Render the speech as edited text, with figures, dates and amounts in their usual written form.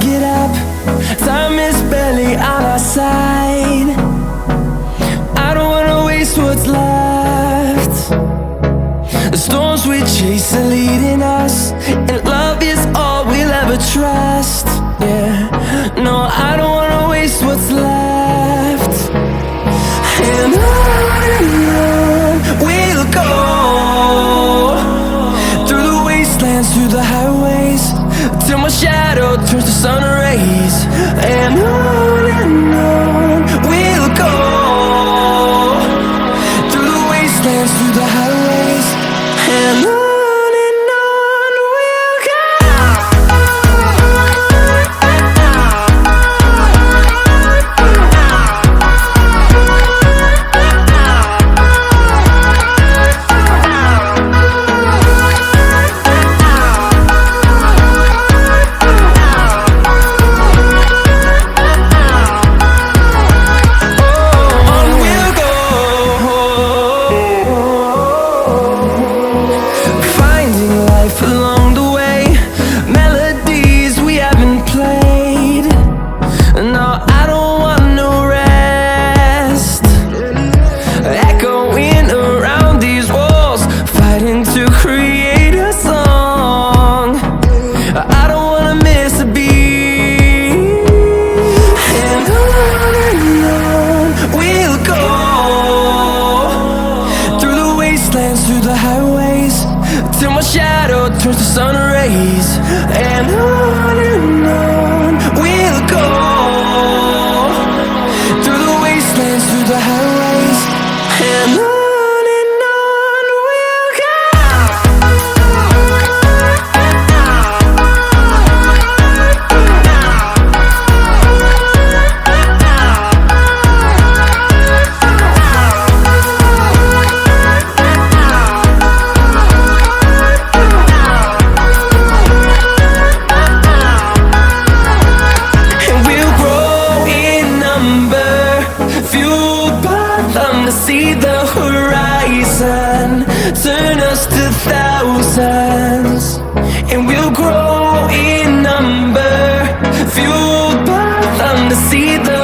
get up, time is barely on our side. I don't wanna waste what's left. The storms we chase are leading us, and love is all we'll ever trust. Yeah, no, I don't wanna waste what's left. And on we'll go, through the wastelands, through the highways, till my shadow turns to sun rays. And on we'll go, through the wastelands, through the highways, and on. Along the way, melodies we haven't played. No, I don't want no rest. Echoing around these walls, fighting to create a song. I don't wanna miss a beat. And on we'll go, through the wastelands, through the highways, till my shadow turns to sun rays. And on we'll go, through the wastelands, through the highways, and on we'll go. See the horizon turn us to thousands, and we'll grow in number, fueled by them to see the